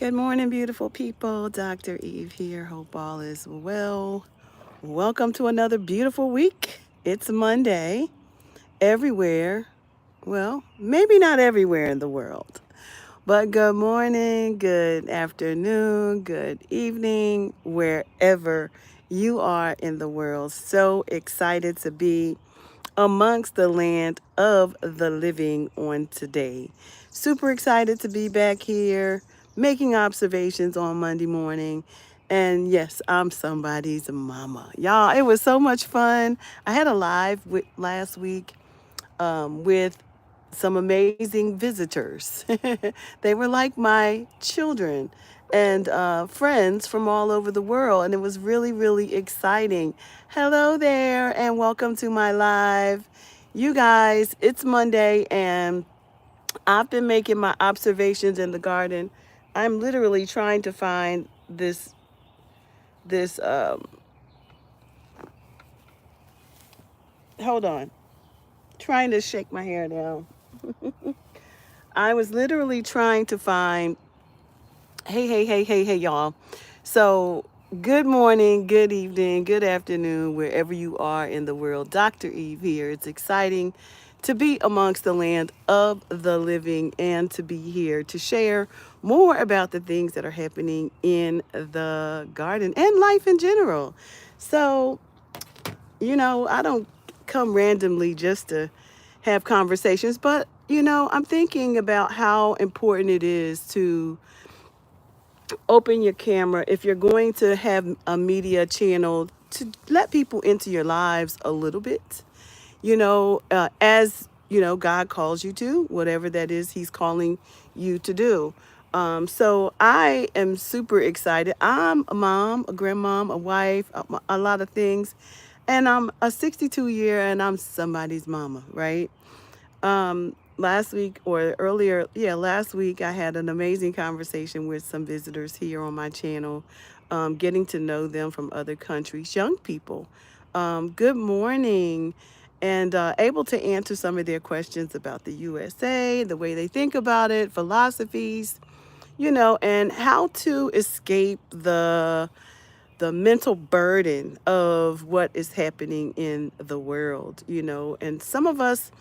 Good morning, beautiful people. Dr. Eve here. Hope all is well. Welcome to another beautiful week. It's Monday. Everywhere, well, maybe not everywhere in the world, but good morning, good afternoon, good evening, wherever you are in the world. So excited to be amongst the land of the living on today. Super excited to be back here making observations on Monday morning. And yes, I'm somebody's mama. Y'all, it was so much fun. I had a live last week with some amazing visitors. They were like my children and friends from all over the world, and it was really, really exciting. Hello there, and welcome to my live. You guys, it's Monday, and I've been making my observations in the garden. I'm literally trying to find this. Hold on, trying to shake my hair down. I was literally trying to find. Hey, y'all. So, good morning, good evening, good afternoon, wherever you are in the world. Dr. Eve here. It's exciting to be amongst the land of the living and to be here to share more about the things that are happening in the garden and life in general. So, I don't come randomly just to have conversations, but, I'm thinking about how important it is to open your camera if you're going to have a media channel to let people into your lives a little bit, as God calls you to whatever that is He's calling you to do. So I am super excited. I'm a mom, a grandmom, a wife, a lot of things, and I'm a 62 year and I'm somebody's mama, right? Last week or earlier, yeah, last week I had an amazing conversation with some visitors here on my channel, getting to know them from other countries, young people. Good morning, and able to answer some of their questions about the USA, the way they think about it, philosophies, and how to escape the mental burden of what is happening in the world, and some of us,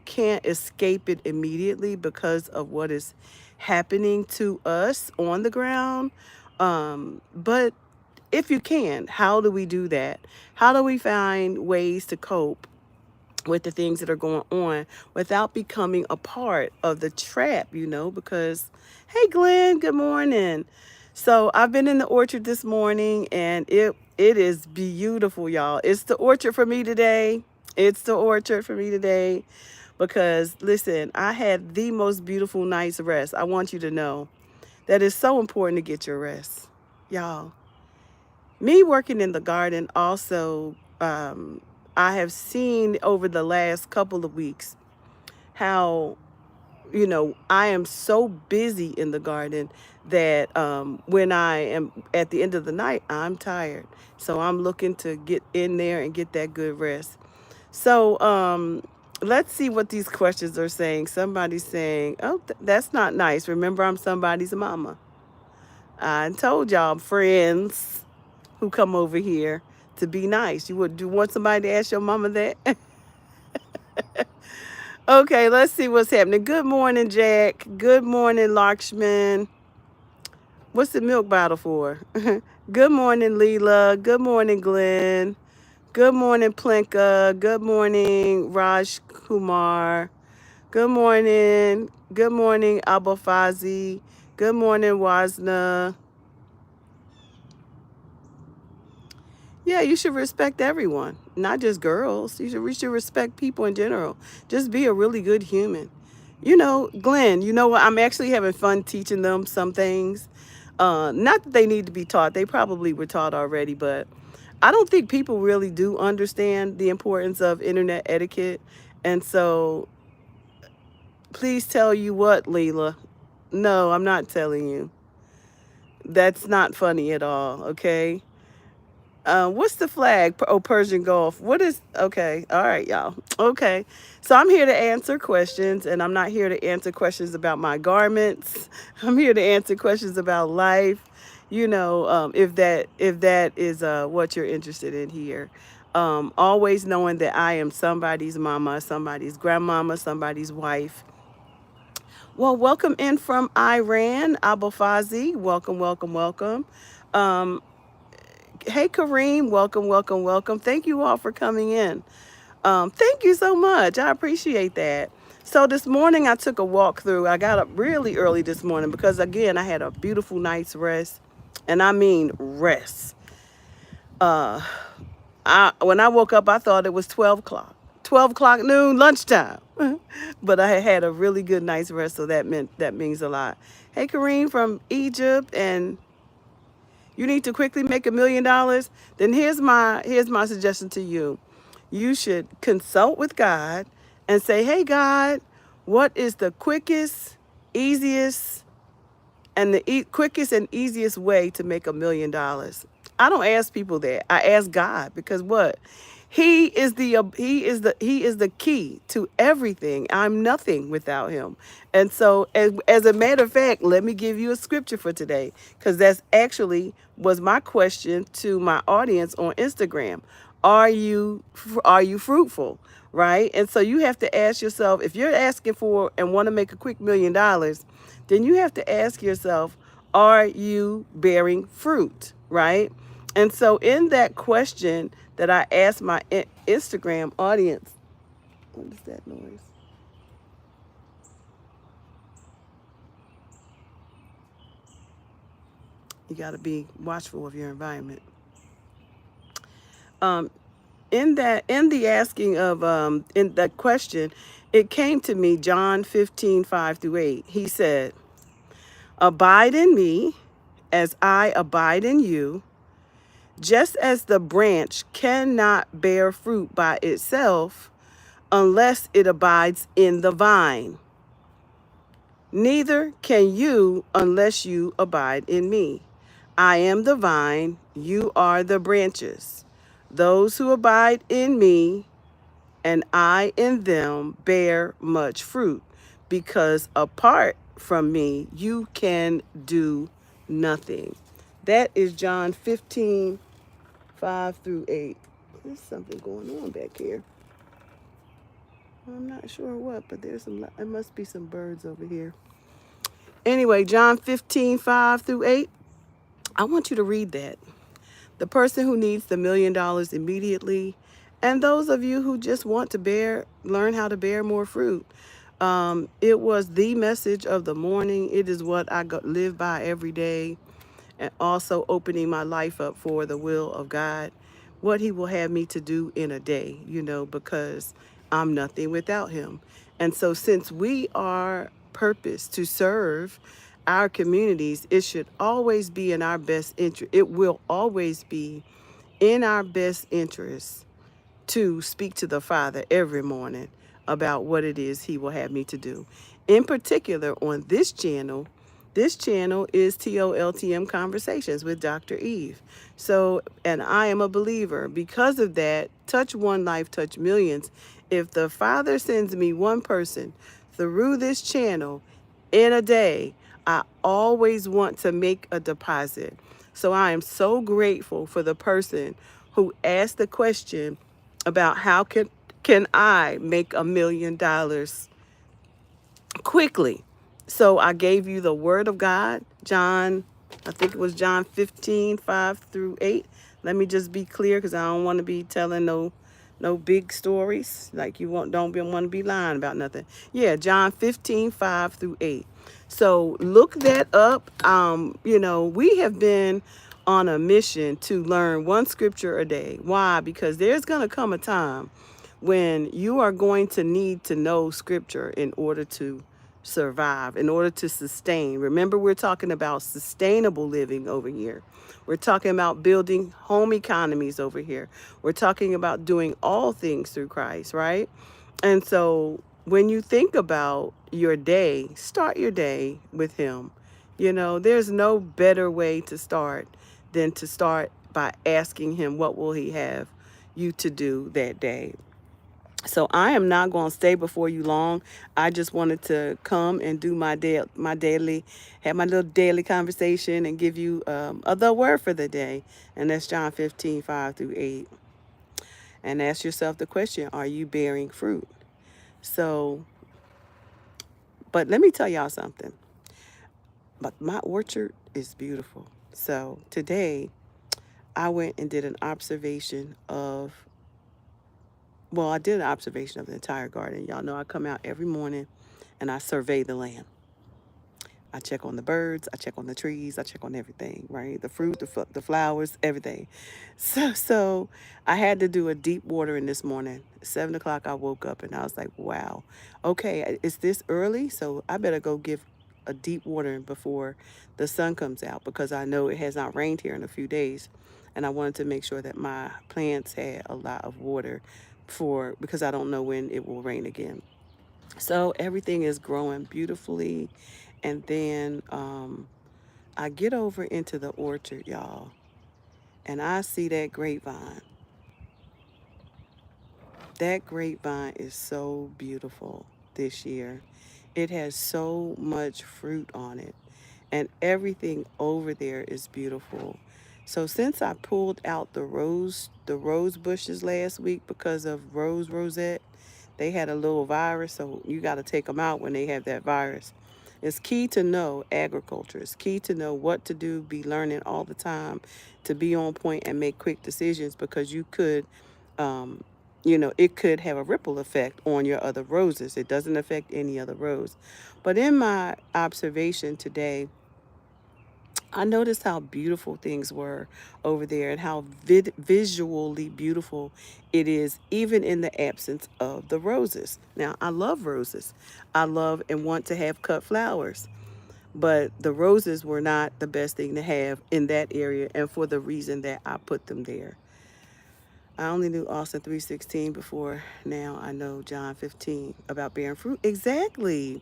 can't escape it immediately because of what is happening to us on the ground. But if you can, how do we do that? How do we find ways to cope with the things that are going on without becoming a part of the trap, because hey Glenn, good morning. So I've been in the orchard this morning and it is beautiful, y'all. It's the orchard for me today. It's the orchard for me today because listen, I had the most beautiful night's rest. I want you to know that it's so important to get your rest. Y'all, me working in the garden also, I have seen over the last couple of weeks how, I am so busy in the garden that when I am at the end of the night, I'm tired. So I'm looking to get in there and get that good rest. So let's see what these questions are saying. Somebody's saying, oh, that's not nice. Remember, I'm somebody's mama. I told y'all, friends who come over here to be nice. You would do want somebody to ask your mama that? Okay, let's see what's happening. Good morning, Jack. Good morning, Lakshman. What's the milk bottle for? Good morning, Leela. Good morning, Glenn. Good morning, Plinka. Good morning, Raj Kumar. Good morning. Good morning, Abafazi. Good morning, Wasna. Yeah, you should respect everyone, not just girls. We should respect people in general. Just be a really good human. Glenn, you know what? I'm actually having fun teaching them some things. Not that they need to be taught. They probably were taught already, but I don't think people really do understand the importance of internet etiquette. And so please tell you what, Leela. No, I'm not telling you. That's not funny at all, okay? What's the flag? Oh, Persian Gulf. What is, okay. All right, y'all. Okay. So I'm here to answer questions, and I'm not here to answer questions about my garments. I'm here to answer questions about life. If that is what you're interested in here. Always knowing that I am somebody's mama, somebody's grandmama, somebody's wife. Well, welcome in from Iran, Abu Welcome, welcome, welcome. Um, Hey, Kareem, welcome, welcome, welcome. Thank you all for coming in. Thank you so much. I appreciate that. So this morning I took a walk through. I got up really early this morning because again I had a beautiful night's rest, and I mean rest. Uh, when I woke up I thought it was 12 o'clock, 12 o'clock noon, lunchtime. But I had a really good night's rest, so that means a lot. Hey, Kareem from Egypt, and you need to quickly make $1 million, then here's my suggestion to you. You should consult with God and say, hey God, what is the quickest, easiest, and the quickest and easiest way to make $1 million? I don't ask people that. I ask God, because what? He is the key to everything. I'm nothing without him. And so as a matter of fact, let me give you a scripture for today, because that's actually was my question to my audience on Instagram. Are you fruitful? Right? And so you have to ask yourself, if you're asking for and want to make a quick $1 million, then you have to ask yourself, are you bearing fruit? Right? And so in that question that I asked my Instagram audience, what is that noise? You got to be watchful of your environment. Um, in the asking of in that question, it came to me, John 15:5-8. He said, abide in me as I abide in you, just as the branch cannot bear fruit by itself unless it abides in the vine, neither can you unless you abide in me. I am the vine, you are the branches. Those who abide in me and I in them bear much fruit, because apart from me, you can do nothing. That is John 15:5-8. There's something going on back here. I'm not sure what, but there must be some birds over here. Anyway, John 15:5-8. I want you to read that. The person who needs the $1 million immediately, and those of you who just want to learn how to bear more fruit. It was the message of the morning. It is what I live by every day, and also opening my life up for the will of God, what he will have me to do in a day, because I'm nothing without him. And so since we are purposed to serve our communities, it should always be in our best interest. It will always be in our best interest to speak to the Father every morning about what it is he will have me to do. In particular, on this channel is TOLTM Conversations with Dr. Eve. So, and I am a believer. Because of that, touch one life, touch millions. If the Father sends me one person through this channel in a day, I always want to make a deposit. So I am so grateful for the person who asked the question about how can I make $1 million quickly. So I gave you the word of God, I think it was John 15:5-8. Let me just be clear, because I don't want to be telling no big stories. Like don't want to be lying about nothing. Yeah, John 15:5-8. So look that up. We have been on a mission to learn one scripture a day. Why? Because there's going to come a time when you are going to need to know scripture in order to survive, in order to sustain. Remember, we're talking about sustainable living over here. We're talking about building home economies over here. We're talking about doing all things through Christ, right? And so when you think about your day, start your day with him. There's no better way to start than to start by asking him, what will he have you to do that day? So I am not going to stay before you long. I just wanted to come and do my daily, have my little daily conversation and give you the word for the day. And that's John 15:5-8. And ask yourself the question, are you bearing fruit? So, but let me tell y'all something. But my orchard is beautiful. So today I went and did an observation of, well, I did an observation of the entire garden. Y'all know I come out every morning and I survey the land. I check on the birds, I check on the trees, I check on everything, right? The fruit, the flowers, everything. So I had to do a deep watering this morning. 7 o'clock, I woke up and I was like, wow, okay, it's this early, so I better go give a deep watering before the sun comes out because I know it has not rained here in a few days. And I wanted to make sure that my plants had a lot of water because I don't know when it will rain again. So everything is growing beautifully. And then I get over into the orchard, y'all, and I see that grapevine. That grapevine is so beautiful this year. It has so much fruit on it, and everything over there is beautiful. So since I pulled out the rose bushes last week because of rosette, they had a little virus, so you got to take them out when they have that virus. It's key to know agriculture. It's key to know what to do, be learning all the time, to be on point and make quick decisions because you could, um, it could have a ripple effect on your other roses. It doesn't affect any other rose. But in my observation today, I noticed how beautiful things were over there and how visually beautiful it is, even in the absence of the roses. Now, I love roses. I love and want to have cut flowers, but the roses were not the best thing to have in that area, and for the reason that I put them there. I only knew Austin 3:16 before. Now I know John 15 about bearing fruit. Exactly.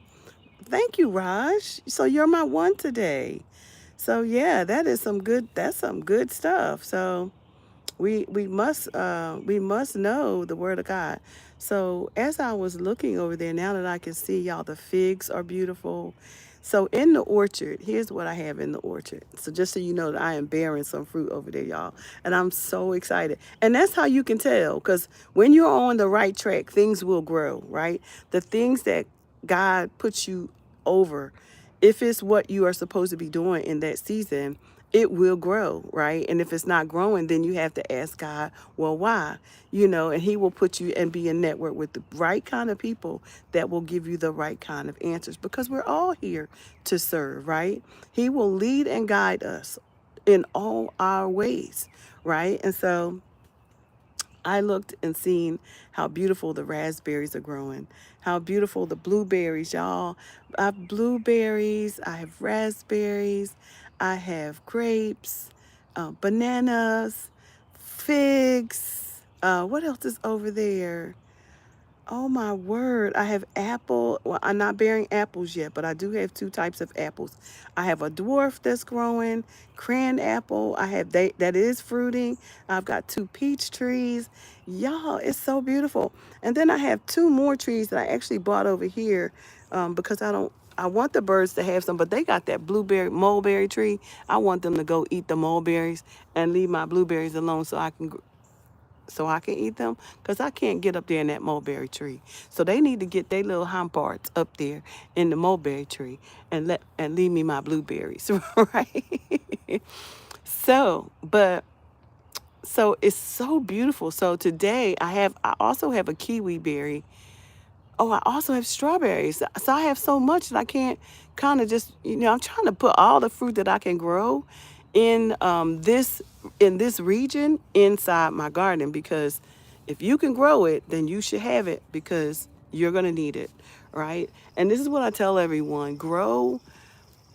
Thank you, Raj. So you're my one today. So yeah, that's some good stuff. So we must know the word of God. So as I was looking over there, now that I can see y'all, the figs are beautiful. So in the orchard, here's what I have in the orchard. So just so you know that I am bearing some fruit over there, y'all. And I'm so excited. And that's how you can tell, because when you're on the right track, things will grow, right? The things that God puts you over, if it's what you are supposed to be doing in that season, it will grow, right? And if it's not growing, then you have to ask God, well, why? And he will put you and be in network with the right kind of people that will give you the right kind of answers because we're all here to serve, right? He will lead and guide us in all our ways, right? And so I looked and seen how beautiful the raspberries are growing, how beautiful the blueberries, y'all. I have blueberries, I have raspberries, I have grapes, bananas, figs. What else is over there? Oh my word. I have apple. Well, I'm not bearing apples yet, but I do have two types of apples. I have a dwarf that's growing, cran apple. I have that is fruiting. I've got two peach trees. Y'all, it's so beautiful. And then I have two more trees that I actually bought over here because I want the birds to have some, but they got that mulberry tree. I want them to go eat the mulberries and leave my blueberries alone so I can eat them because I can't get up there in that mulberry tree. So they need to get their little hind parts up there in the mulberry tree and leave me my blueberries, right? So it's so beautiful. So today I also have a kiwi berry. Oh, I also have strawberries. So I have so much that I can't kind of just, I'm trying to put all the fruit that I can grow in this region inside my garden because if you can grow it, then you should have it because you're going to need it, right? And this is what I tell everyone, grow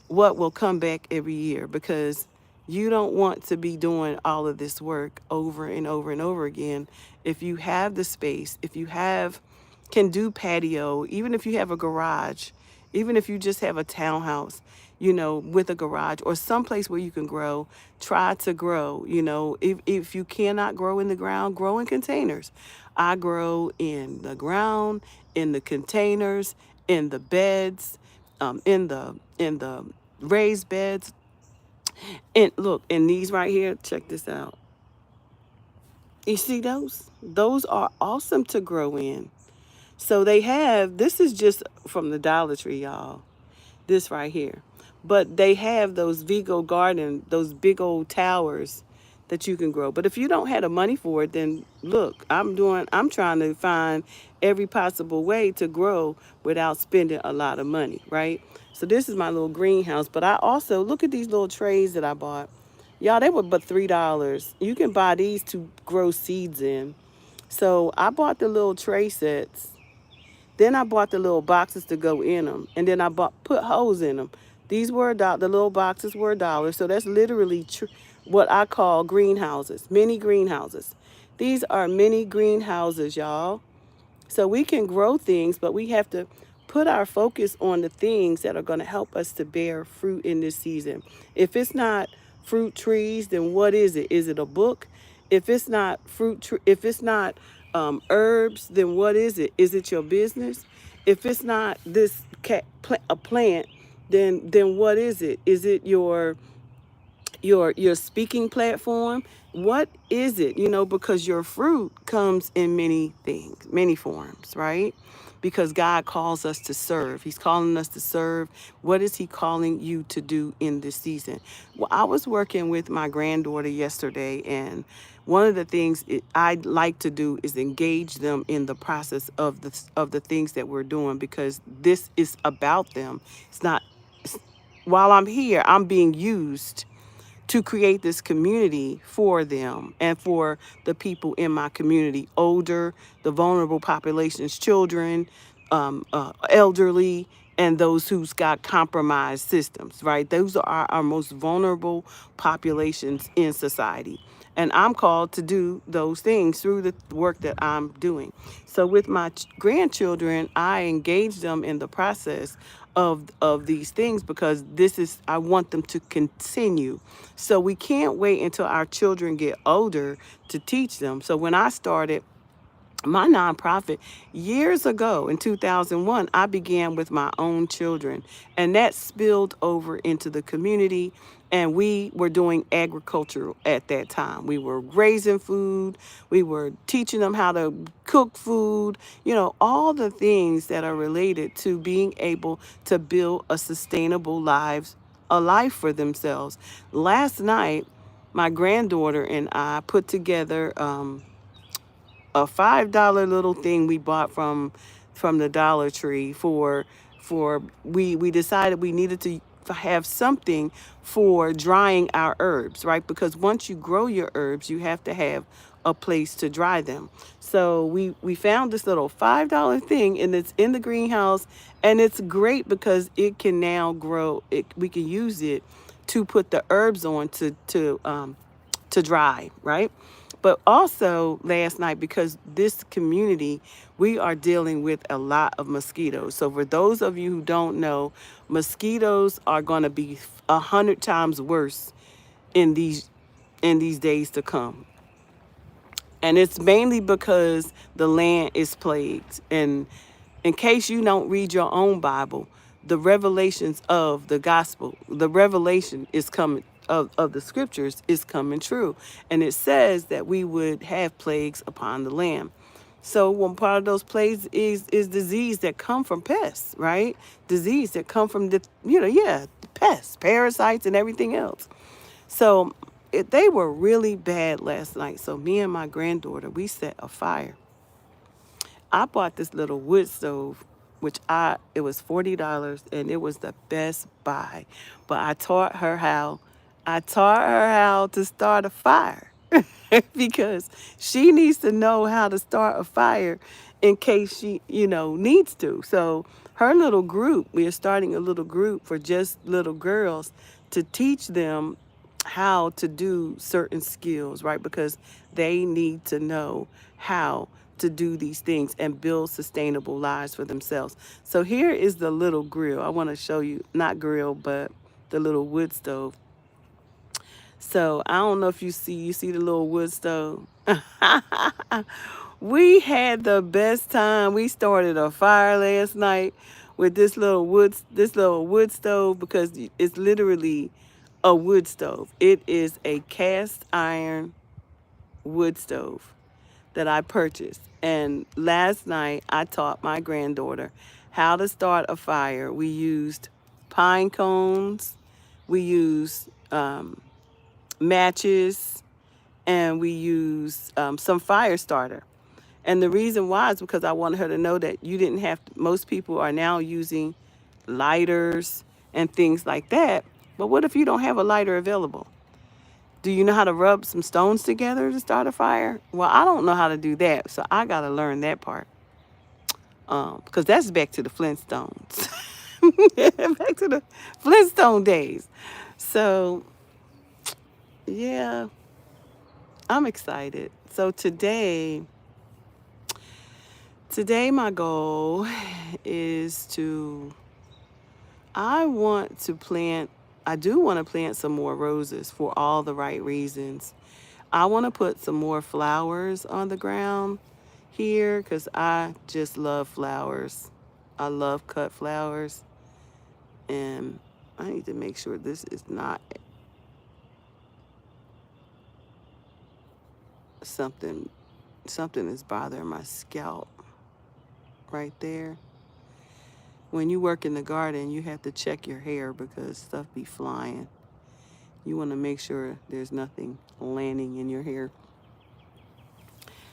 what will come back every year because you don't want to be doing all of this work over and over and over again. If you have the space, if you can do patio, even if you have a garage, even if you just have a townhouse, with a garage or someplace where you can grow. Try to grow. If you cannot grow in the ground, grow in containers. I grow in the ground, in the containers, in the beds, in the raised beds. And look, and these right here, check this out. You see those? Those are awesome to grow in. So this is just from the Dollar Tree, y'all. This right here. But they have those Vigo Garden, those big old towers that you can grow. But if you don't have the money for it, then look, I'm trying to find every possible way to grow without spending a lot of money, right? So this is my little greenhouse. But I also look at these little trays that I bought. Y'all, they were but $3. You can buy these to grow seeds in. So I bought the little tray sets, then I bought the little boxes to go in them, and then I put holes in them. These were the little boxes were $1. So that's literally what I call greenhouses, mini greenhouses. These are mini greenhouses, y'all. So we can grow things, but we have to put our focus on the things that are going to help us to bear fruit in this season. If it's not fruit trees, then what is it? Is it a book? If it's not if it's not herbs, then what is it? Is it your business? If it's not a plant, then what is it? Is it your speaking platform? What is it? Because your fruit comes in many things, many forms, right? Because God calls us to serve. He's calling us to serve. What is he calling you to do in this season? Well, I was working with my granddaughter yesterday, and one of the things I like to do is engage them in the process of the things that we're doing, because this is about them. It's not while I'm here, I'm being used to create this community for them and for the people in my community, older, the vulnerable populations, children, elderly, and those who's got compromised systems, right? Those are our most vulnerable populations in society. And I'm called to do those things through the work that I'm doing. So with my grandchildren, I engage them in the process of these things, because I want them to continue. So we can't wait until our children get older to teach them. So when I started my nonprofit years ago in 2001, I began with my own children, and that spilled over into the community. And we were doing agriculture at that time. We were raising food. We were teaching them how to cook food, all the things that are related to being able to build a life for themselves. Last night, my granddaughter and I put together a $5 little thing we bought from the Dollar Tree for we decided we needed to have something for drying our herbs, right? Because once you grow your herbs, you have to have a place to dry them. So we found this little $5 thing, and it's in the greenhouse, and it's great because it can now grow. We can use it to put the herbs on to dry, right? But also last night, because this community, we are dealing with a lot of mosquitoes. So for those of you who don't know, mosquitoes are going to be 100 times worse in these days to come. And it's mainly because the land is plagued. And in case you don't read your own Bible, the revelations of the gospel, the revelation is coming of the scriptures is coming true. And it says that we would have plagues upon the land. So one part of those plagues is disease that come from pests, right? Disease that come from pests, parasites, and everything else. So they were really bad last night. So me and my granddaughter, we set a fire. I bought this little wood stove, it was $40, and it was the best buy. But I taught her how to start a fire because she needs to know how to start a fire in case she, needs to. So we are starting a little group for just little girls to teach them how to do certain skills, right? Because they need to know how to do these things and build sustainable lives for themselves. So here is the little grill. I want to show you, not grill, but the little wood stove. So I don't know if you see the little wood stove. We had the best time. We started a fire last night with this little wood stove because it's literally a wood stove. It is a cast iron wood stove that I purchased. And last night I taught my granddaughter how to start a fire. We used pine cones, we used matches, and we used some fire starter. And the reason why is because I wanted her to know that you didn't have to, most people are now using lighters and things like that. But what if you don't have a lighter available? Do you know how to rub some stones together to start a fire? Well, I don't know how to do that, so I got to learn that part. Because that's back to the Flintstones. Back to the Flintstone days. So, yeah, I'm excited. So today my goal is I want to plant, I do want to plant some more roses for all the right reasons. I want to put some more flowers on the ground here because I just love flowers. I love cut flowers. And I need to make sure this is not something, something is bothering my scalp right there. When you work in the garden, you have to check your hair because stuff be flying. You want to make sure there's nothing landing in your hair.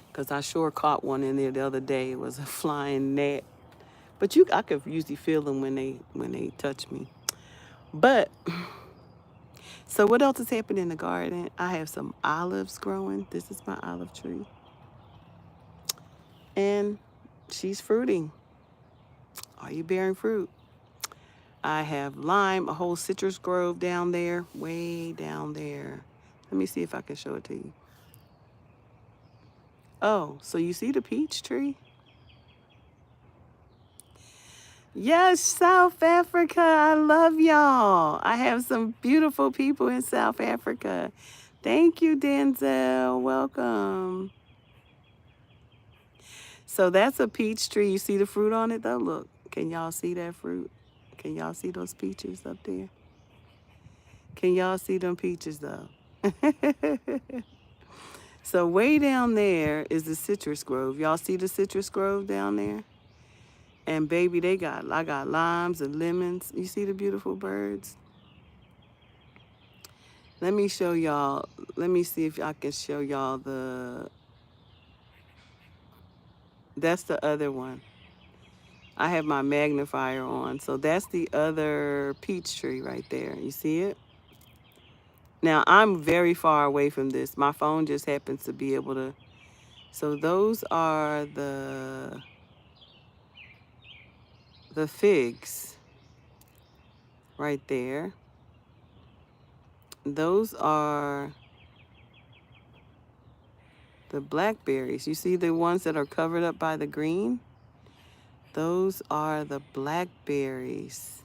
Because I sure caught one in there the other day. It was a flying gnat. But I could usually feel them when they touch me. But so what else is happening in the garden? I have some olives growing. This is my olive tree. And she's fruiting. Are you bearing fruit? I have lime, a whole citrus grove down there, way down there. Let me see if I can show it to you. Oh, so you see the peach tree? Yes, South Africa. I love y'all. I have some beautiful people in South Africa. Thank you, Denzel. Welcome. So that's a peach tree. You see the fruit on it, though? Look, can y'all see that fruit? Can y'all see those peaches up there? Can y'all see them peaches, though? So way down there is the citrus grove. Y'all see the citrus grove down there? And baby, I got limes and lemons. You see the beautiful birds? Let me show y'all. Let me see if I can show y'all that's the other one. I have my magnifier on. So that's the other peach tree right there. You see it? Now I'm very far away from this. My phone just happens to be able to. So those are the figs right there. Those are the blackberries. You see the ones that are covered up by the green? Those are the blackberries.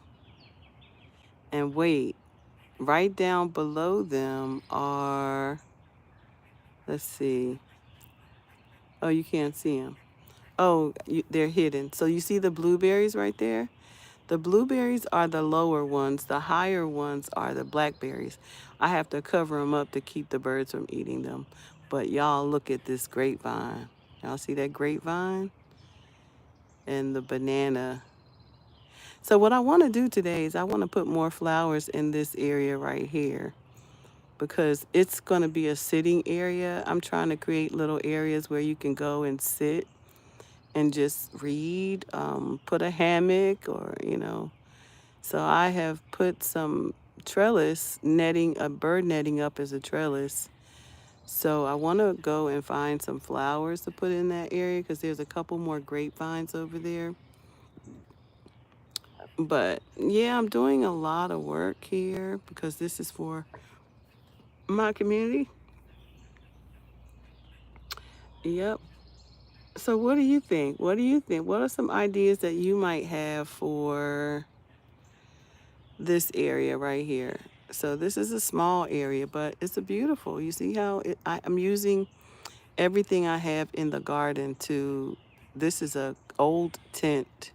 And wait, right down below them are, let's see. Oh, you can't see them. Oh, they're hidden. So you see the blueberries right there? The blueberries are the lower ones. The higher ones are the blackberries. I have to cover them up to keep the birds from eating them. But y'all look at this grapevine. Y'all see that grapevine? And the banana. So what I want to do today is I want to put more flowers in this area right here because it's going to be a sitting area. I'm trying to create little areas where you can go and sit and just read, put a hammock or. So I have put some trellis netting, a bird netting up as a trellis. So I want to go and find some flowers to put in that area because there's a couple more grapevines over there. But yeah, I'm doing a lot of work here because this is for my community. Yep. So what do you think? What do you think? What are some ideas that you might have for this area right here. So this is a small area, but it's a beautiful. You see how I'm using everything I have in the garden to, this is a old tent.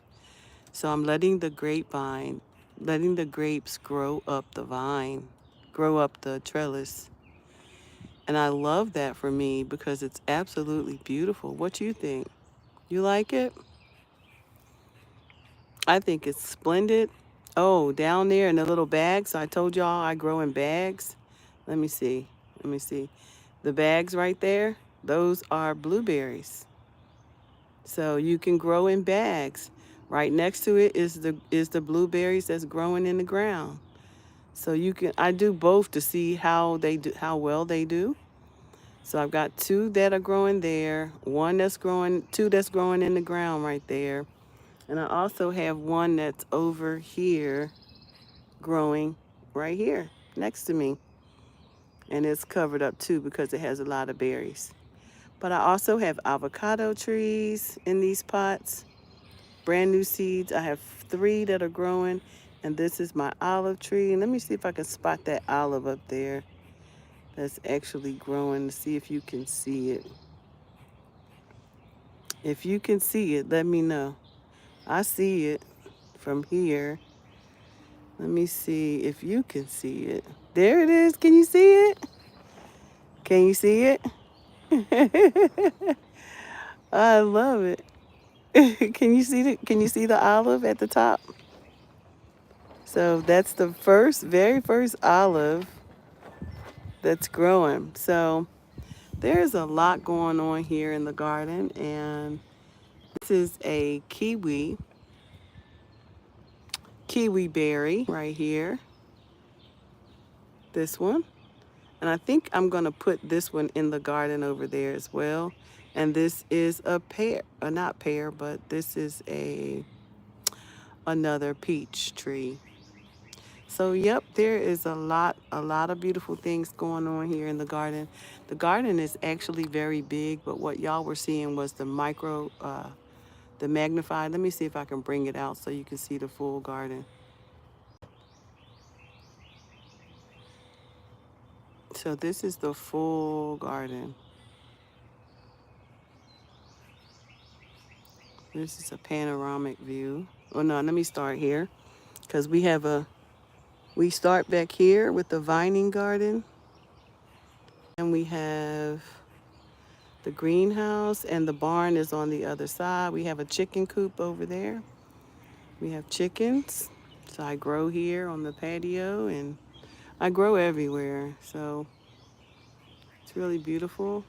So I'm letting the grapevine, letting the grapes grow up the vine, grow up the trellis. And I love that for me because it's absolutely beautiful. What you think? You like it? I think it's splendid. Oh, down there in the little bags, I told y'all I grow in bags. Let me see. Let me see. The bags right there, those are blueberries. So you can grow in bags. Right next to it is the blueberries that's growing in the ground. So you can, I do both to see how they do, how well they do. So I've got two that are growing there, one that's growing, two that's growing in the ground right there. And I also have one that's over here growing right here next to me. And it's covered up too because it has a lot of berries. But I also have avocado trees in these pots, brand new seeds. I have three that are growing, and this is my olive tree. And let me see if I can spot that olive up there that's actually growing to see if you can see it. If you can see it, let me know. I see it from here. Let me see if you can see it. There it is. Can you see it? Can you see it? I love it. Can you see the olive at the top? So that's the very first olive that's growing. So there's a lot going on here in the garden, and this is a kiwi berry right here. This one. And I think I'm going to put this one in the garden over there as well. And this is a pear, not pear, but this is another peach tree. So yep, there is a lot of beautiful things going on here in the garden. The garden is actually very big, but what y'all were seeing was the magnified. Let me see if I can bring it out so you can see the full garden. So this is the full garden. This is a panoramic view. Oh no, let me start here because we start back here with the vining garden, and we have the greenhouse, and the barn is on the other side. We have a chicken coop over there. We have chickens. So I grow here on the patio, and I grow everywhere. So it's really beautiful.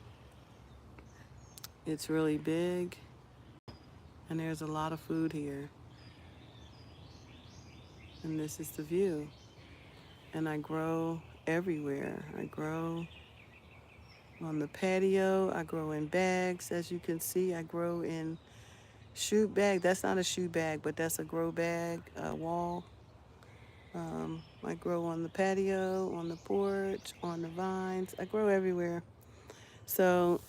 It's really big, and there's a lot of food here. And this is the view. And I grow everywhere. I grow on the patio. I grow in bags. As you can see, I grow in shoe bag. That's not a shoe bag, but that's a grow bag wall. I grow on the patio, on the porch, on the vines. I grow everywhere. So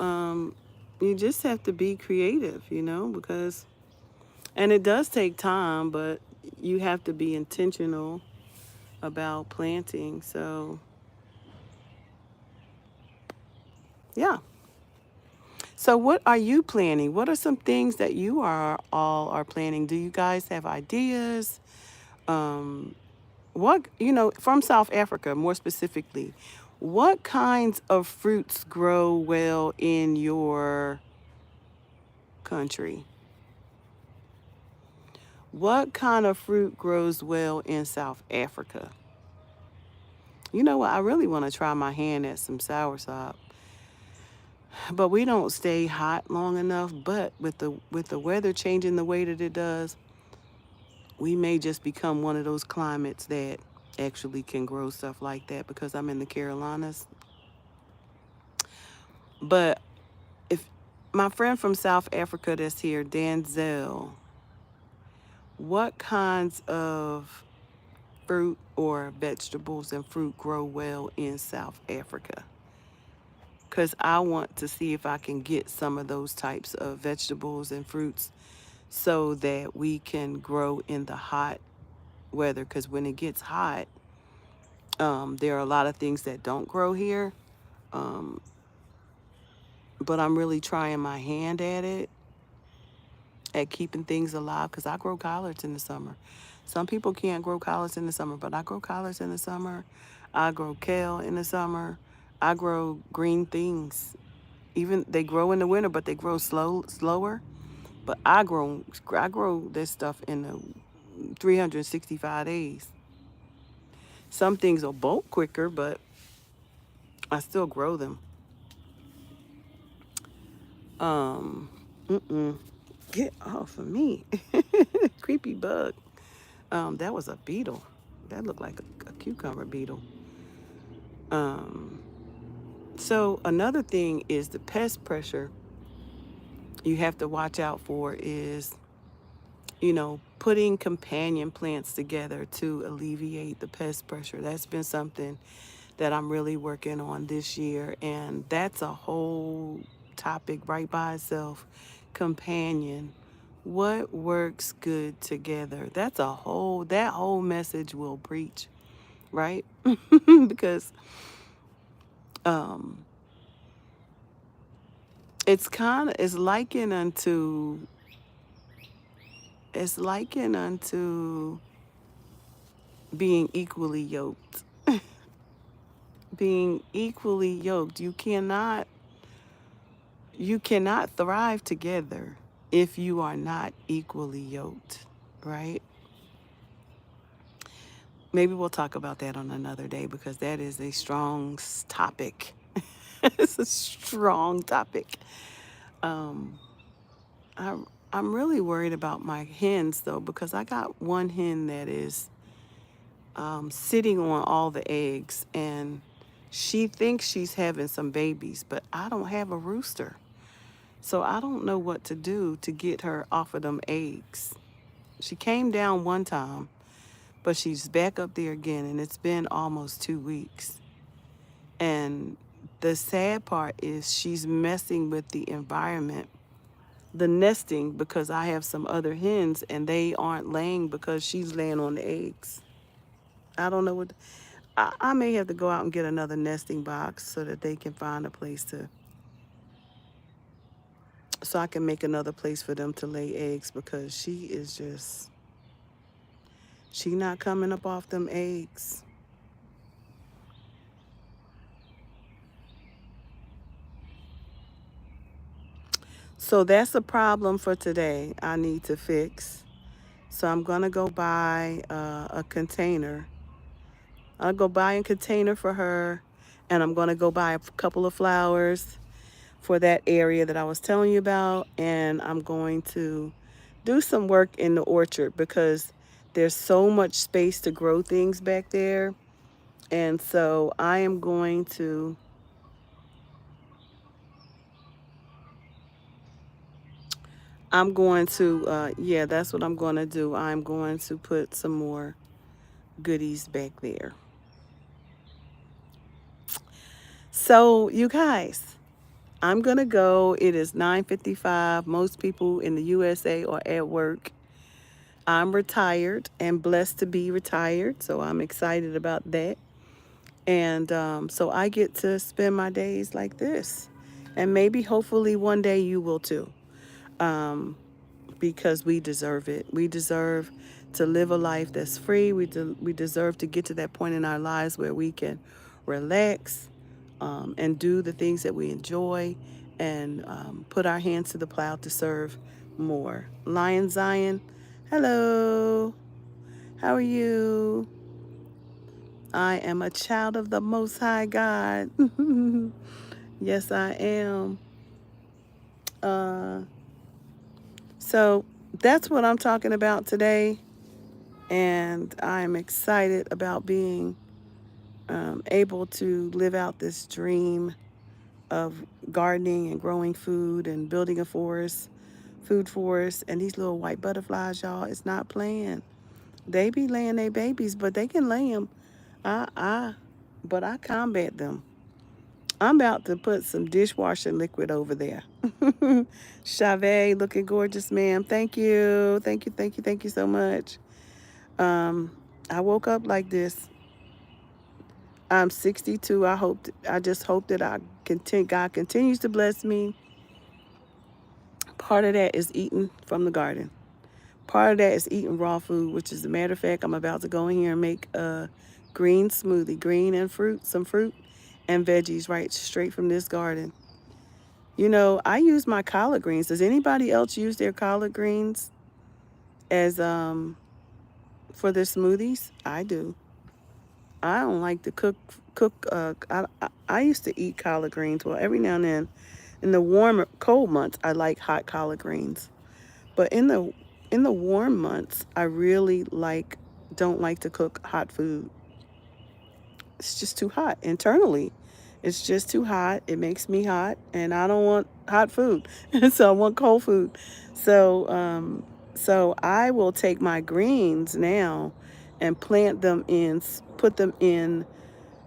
you just have to be creative, because, and it does take time, but you have to be intentional about planting. So, yeah. So what are you planning? What are some things that you are planning? Do you guys have ideas? What, from South Africa, more specifically, what kinds of fruits grow well in your country? What kind of fruit grows well in South Africa? You know what? I really want to try my hand at some soursop, but we don't stay hot long enough. But with the weather changing the way that it does, we may just become one of those climates that actually can grow stuff like that because I'm in the Carolinas. But if my friend from South Africa that's here, Danzel, what kinds of fruit or vegetables and fruit grow well in South Africa? Because I want to see if I can get some of those types of vegetables and fruits so that we can grow in the hot weather, because when it gets hot, there are a lot of things that don't grow here. Um, but I'm really trying my hand at it, at keeping things alive, because I grow collards in the summer. Some people can't grow collards in the summer, but I grow collards in the summer. I grow kale in the summer. I grow green things. Even they grow in the winter, but they grow slower. But I grow this stuff in the 365 days. Some things will bolt quicker, but I still grow them. Um, mm-mm. Get off of me. Creepy bug. That was a beetle. That looked like a cucumber beetle. Um, so another thing is the pest pressure you have to watch out for is, putting companion plants together to alleviate the pest pressure. That's been something that I'm really working on this year, and that's a whole topic right by itself. Companion. What works good together? That whole message will preach, right? Because um it's likened unto being equally yoked. Being equally yoked. You cannot thrive together if you are not equally yoked, right? Maybe we'll talk about that on another day, because that is a strong topic. It's a strong topic. Um, I, I'm really worried about my hens, though, because I got one hen that is sitting on all the eggs, and she thinks she's having some babies, but I don't have a rooster. So I don't know what to do to get her off of them eggs. She came down one time, but she's back up there again, and it's been almost 2 weeks. And the sad part is she's messing with the environment, the nesting, because I have some other hens and they aren't laying because she's laying on the eggs. I don't know what. I may have to go out and get another nesting box so that they can find a place so I can make another place for them to lay eggs, because she not coming up off them eggs. So that's a problem for today I need to fix. So I'm going to go buy a container. I'll go buy a container for her, and I'm going to go buy a couple of flowers for that area that I was telling you about, and I'm going to do some work in the orchard, because there's so much space to grow things back there. And so yeah, that's what I'm going to do. I'm going to put some more goodies back there. So, you guys, I'm going to go. It is 9:55. Most people in the USA are at work. I'm retired and blessed to be retired, so I'm excited about that. And so I get to spend my days like this. And maybe, hopefully, one day you will too. Um, because we deserve it. We deserve to live a life that's free. We deserve to get to that point in our lives where we can relax, and do the things that we enjoy, and put our hands to the plow to serve more. Lion Zion, hello. How are you? I am a child of the Most High God. Yes, I am. Uh, so that's what I'm talking about today. And I'm excited about being able to live out this dream of gardening and growing food and building a forest, food forest. And these little white butterflies, y'all, it's not playing. They be laying their babies, but they can lay them. I, but I combat them. I'm about to put some dishwashing liquid over there. Chave, looking gorgeous, ma'am. Thank you. Thank you, thank you, thank you so much. I woke up like this. I'm 62. I just hope that God continues to bless me. Part of that is eating from the garden. Part of that is eating raw food, which is a matter of fact, I'm about to go in here and make a green smoothie, green and fruit, some fruit and veggies right straight from this garden. You know, I use my collard greens. Does anybody else use their collard greens as for their smoothies? I do. I don't like to cook. I used to eat collard greens. Well, every now and then, in the warmer cold months, I like hot collard greens. But in the warm months, I really don't like to cook hot food. It's just too hot internally. It's just too hot. It makes me hot, and I don't want hot food. So I want cold food. So so I will take my greens now and put them in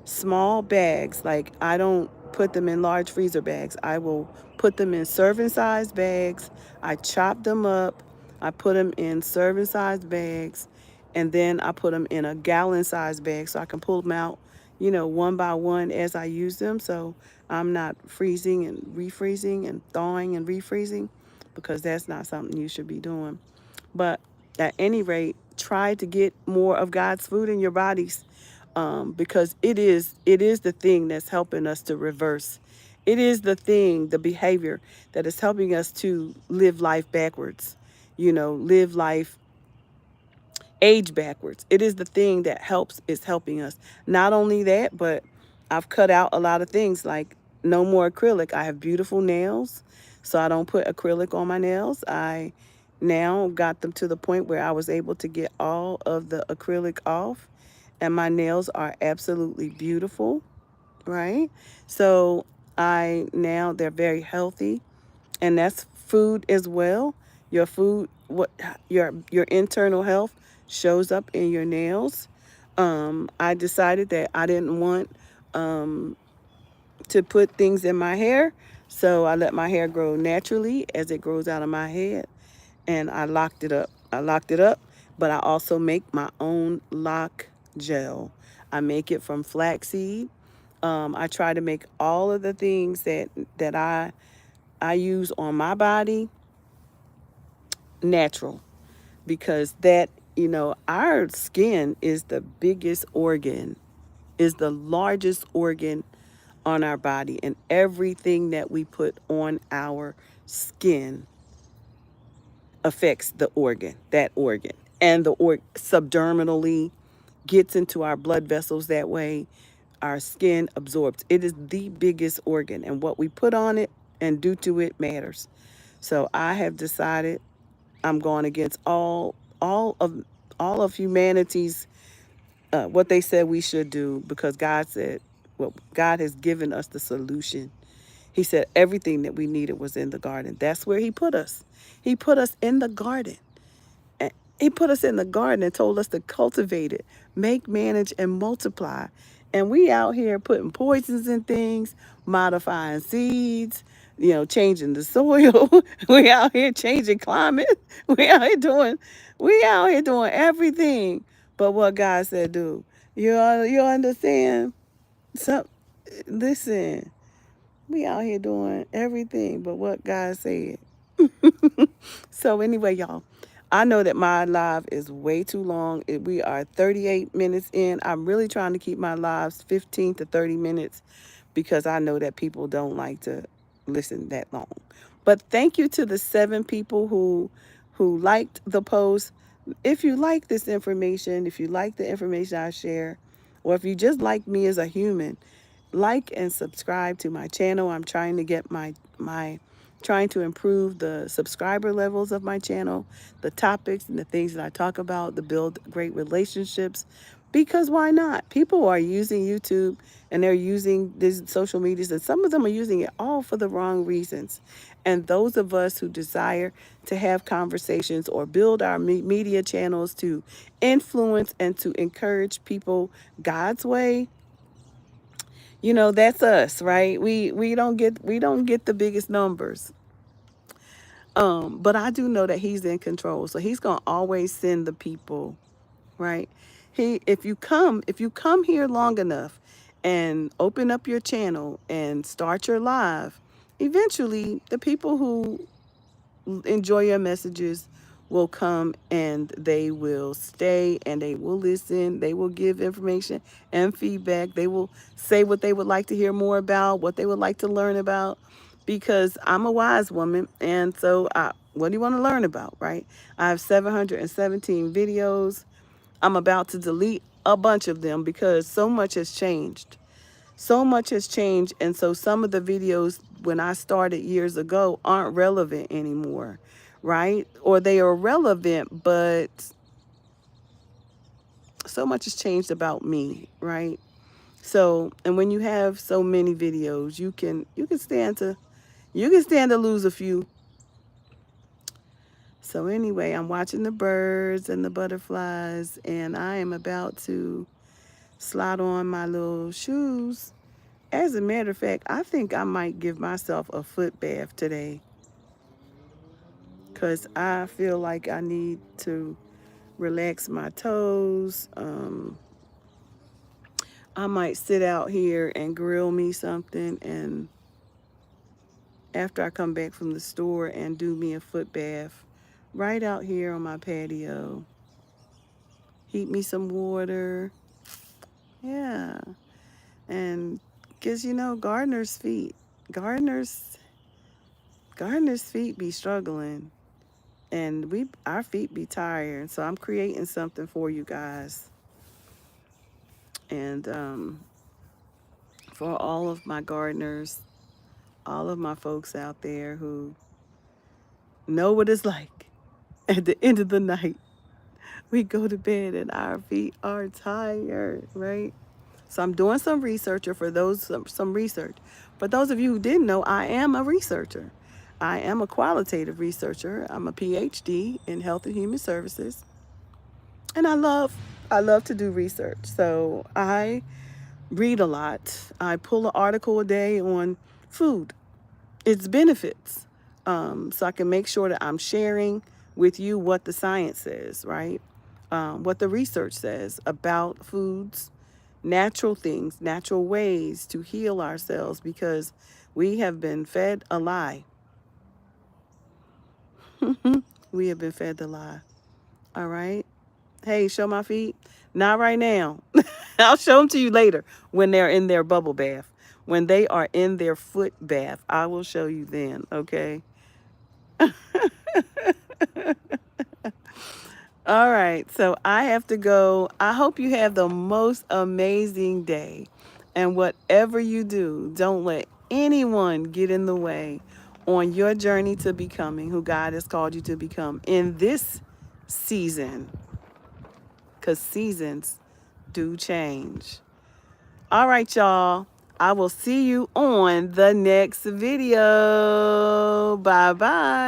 small bags. Like, I don't put them in large freezer bags. I will put them in serving size bags. I chop them up. I put them in serving size bags, and then I put them in a gallon size bag so I can pull them out, one by one as I use them. So I'm not freezing and refreezing and thawing and refreezing, because that's not something you should be doing. But at any rate, try to get more of God's food in your bodies, because it is the thing that's helping us to reverse. It is the behavior that is helping us to live life backwards. Live life age backwards. It is the thing that is helping us. Not only that, but I've cut out a lot of things, like no more acrylic. I have beautiful nails, so I don't put acrylic on my nails. I now got them to the point where I was able to get all of the acrylic off, and my nails are absolutely beautiful, right? So they're very healthy, and that's food as well. Your food, your internal health shows up in your nails. I decided that I didn't want to put things in my hair, so I let my hair grow naturally as it grows out of my head, and I locked it up. But I also make my own lock gel. I make it from flaxseed. I try to make all of the things that I use on my body natural, because our skin is the biggest organ, is the largest organ on our body, and everything that we put on our skin affects that organ, and subdermally gets into our blood vessels that way. Our skin absorbs. It is the biggest organ, and what we put on it and do to it matters. So I have decided I'm going against all of humanity's what they said we should do, because God said, well, God has given us the solution. He said everything that we needed was in the garden. That's where He put us. He put us in the garden. He put us in the garden and told us to cultivate it, make, manage, and multiply. And we out here putting poisons in things, modifying seeds, changing the soil. We out here changing climate. We out here doing everything but what God said do. You understand? So listen, we out here doing everything but what God said. So anyway, y'all, I know that my live is way too long. We are 38 minutes in. I'm really trying to keep my lives 15 to 30 minutes, because I know that people don't like to listen that long. But thank you to the 7 people who liked the post. If you like this information, if you like the information I share, or if you just like me as a human, like and subscribe to my channel. I'm trying to get my trying to improve the subscriber levels of my channel, the topics and the things that I talk about, to build great relationships. Because why not? People are using YouTube, and they're using these social medias, and some of them are using it all for the wrong reasons. And those of us who desire to have conversations or build our media channels to influence and to encourage people God's way, that's us, right? We don't get the biggest numbers. But I do know that He's in control. So He's gonna always send the people, right? If you come here long enough and open up your channel and start your live, eventually the people who enjoy your messages will come and they will stay and they will listen. They will give information and feedback. They will say what they would like to hear more about, what they would like to learn about, because I'm a wise woman. And so, what do you want to learn about, right? I have 717 videos. I'm about to delete a bunch of them because so much has changed. So much has changed, and so some of the videos when I started years ago aren't relevant anymore, right? Or they are relevant, but so much has changed about me, right? So, and when you have so many videos, you can stand to lose a few. So anyway, I'm watching the birds and the butterflies, and I am about to slide on my little shoes. As a matter of fact, I think I might give myself a foot bath today because I feel like I need to relax my toes. I might sit out here and grill me something, and after I come back from the store, and do me a foot bath right out here on my patio. Heat me some water. Yeah. And because, gardeners, gardeners' feet be struggling. And our feet be tired. So I'm creating something for you guys. And for all of my gardeners, all of my folks out there who know what it's like at the end of the night, we go to bed and our feet are tired, right? So I'm doing some research, or for those, some research. For those of you who didn't know, I am a researcher. I am a qualitative researcher. I'm a PhD in health and human services. And I love to do research. So I read a lot. I pull an article a day on food, its benefits, so I can make sure that I'm sharing with you what the science says, right? What the research says about foods, natural things, natural ways to heal ourselves, because we have been fed a lie. We have been fed the lie. All right. Hey, show my feet. Not right now. I'll show them to you later when they're in their bubble bath. When they are in their foot bath, I will show you then, okay? All right, so I have to go. I hope you have the most amazing day. And whatever you do, don't let anyone get in the way on your journey to becoming who God has called you to become in this season, because seasons do change. All right, y'all. I will see you on the next video. Bye-bye.